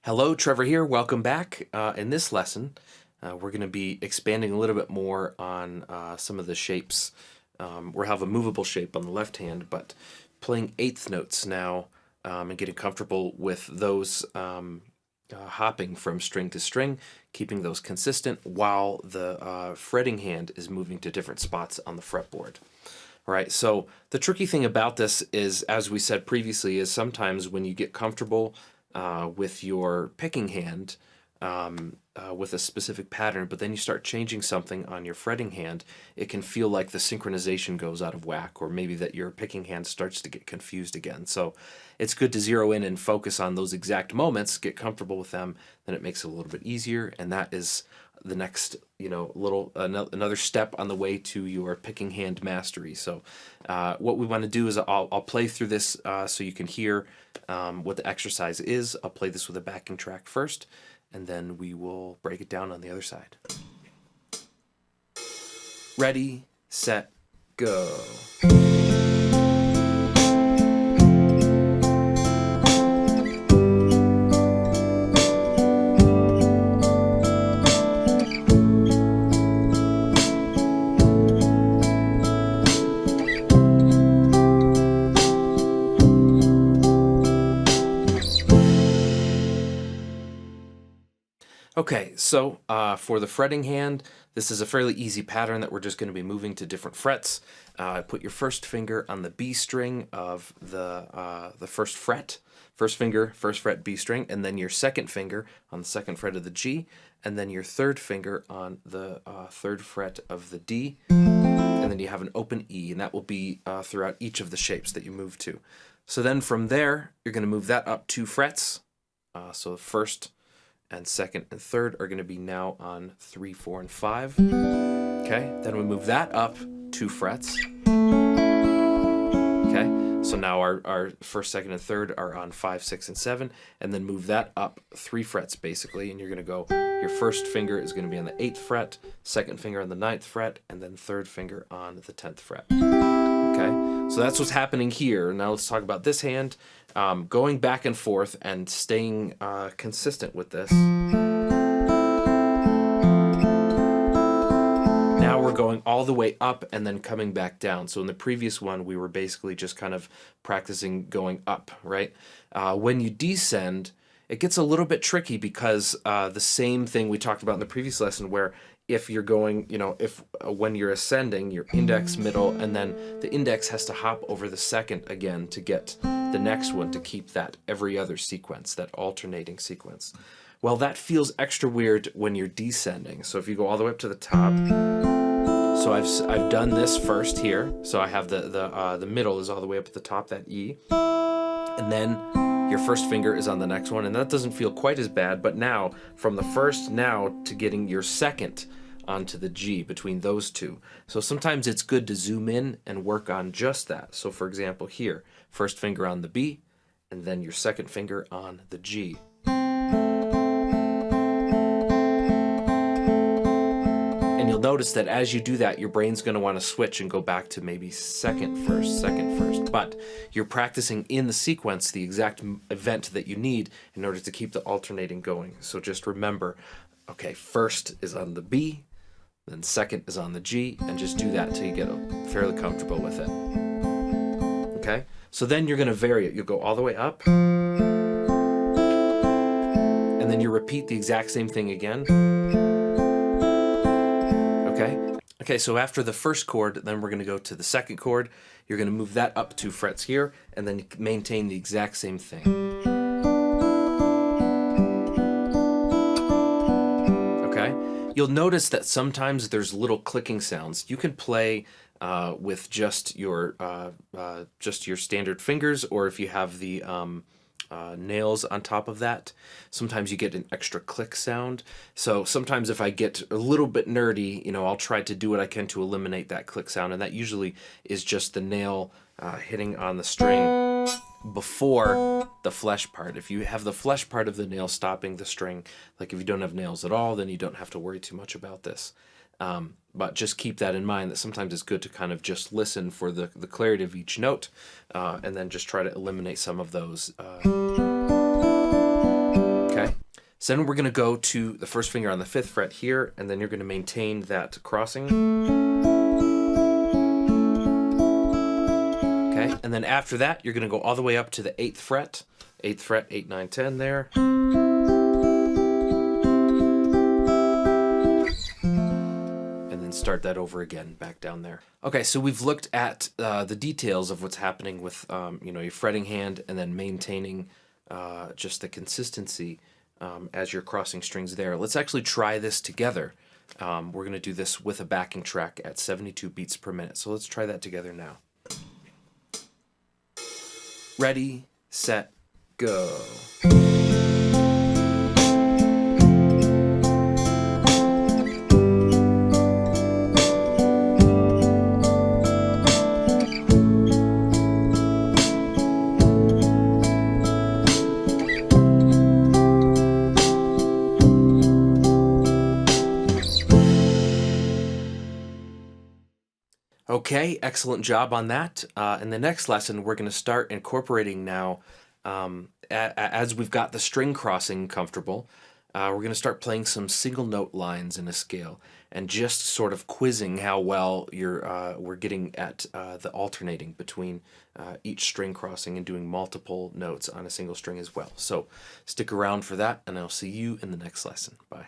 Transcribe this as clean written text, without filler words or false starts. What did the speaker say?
Hello, Trevor here. Welcome back. In this lesson, we're going to be expanding a little bit more on some of the shapes. We'll have a movable shape on the left hand, but playing eighth notes now and getting comfortable with those hopping from string to string, keeping those consistent while the fretting hand is moving to different spots on the fretboard. All right, so the tricky thing about this is, as we said previously, is sometimes when you get comfortable with your picking hand with a specific pattern, but then you start changing something on your fretting hand, it can feel like the synchronization goes out of whack, or maybe that your picking hand starts to get confused again. So it's good to zero in and focus on those exact moments, get comfortable with them, then it makes it a little bit easier, and that is the next, another step on the way to your picking hand mastery. So what we want to do is I'll play through this so you can hear what the exercise is. I'll play this with a backing track first, and then we will break it down on the other side. Ready, set, go. Okay, so for the fretting hand, this is a fairly easy pattern that we're just going to be moving to different frets. Put your first finger on the B string of the first fret, first finger, first fret B string, and then your second finger on the second fret of the G, and then your third finger on the third fret of the D, and then you have an open E, and that will be throughout each of the shapes that you move to. So then from there, you're going to move that up 2 frets. So the first and second and third are going to be now on 3, 4, and 5. Okay, then we move that up 2 frets. Okay, so now our first, second, and third are on 5, 6, and 7, and then move that up 3 frets basically, and you're going to go, your first finger is going to be on the 8th fret, second finger on the 9th fret, and then third finger on the 10th fret. Okay, so that's what's happening here. Now let's talk about this hand. Going back and forth and staying consistent with this. Now we're going all the way up and then coming back down. So in the previous one, we were basically just kind of practicing going up, right? When you descend, it gets a little bit tricky because the same thing we talked about in the previous lesson, where if you're going, when you're ascending, your index, middle, and then the index has to hop over the second again to get the next one, to keep that every other sequence, that alternating sequence. Well, that feels extra weird when you're descending. So if you go all the way up to the top, so I've done this first here. So I have the middle is all the way up at the top, that E, and then your first finger is on the next one, and that doesn't feel quite as bad. But now, from the first now to getting your second onto the G, between those two. So sometimes it's good to zoom in and work on just that. So for example here, first finger on the B, and then your second finger on the G. And you'll notice that as you do that, your brain's going to want to switch and go back to maybe second, first, but you're practicing in the sequence the exact event that you need in order to keep the alternating going. So just remember, okay, first is on the B, then second is on the G, and just do that till you get fairly comfortable with it. Okay? So then you're going to vary it. You'll go all the way up, and then you repeat the exact same thing again. Okay, so after the first chord, then we're going to go to the second chord. You're going to move that up 2 frets here, and then maintain the exact same thing. Okay? You'll notice that sometimes there's little clicking sounds. You can play with just your standard fingers, or if you have the nails on top of that, sometimes you get an extra click sound. So sometimes if I get a little bit nerdy, I'll try to do what I can to eliminate that click sound, and that usually is just the nail hitting on the string before the flesh part. If you have the flesh part of the nail stopping the string, like if you don't have nails at all, then you don't have to worry too much about this. But just keep that in mind, that sometimes it's good to kind of just listen for the clarity of each note, and then just try to eliminate some of those. Okay? So then we're going to go to the first finger on the 5th fret here, and then you're going to maintain that crossing. Okay, and then after that, you're going to go all the way up to the 8th fret. 8th fret, 8, 9, 10 there. And then start that over again, back down there. Okay, so we've looked at the details of what's happening with your fretting hand, and then maintaining just the consistency as you're crossing strings there. Let's actually try this together. We're going to do this with a backing track at 72 beats per minute. So let's try that together now. Ready, set, go. Okay, excellent job on that. In the next lesson, we're going to start incorporating now, as we've got the string crossing comfortable, we're going to start playing some single note lines in a scale, and just sort of quizzing how well we're getting at the alternating between each string crossing and doing multiple notes on a single string as well. So stick around for that, and I'll see you in the next lesson. Bye.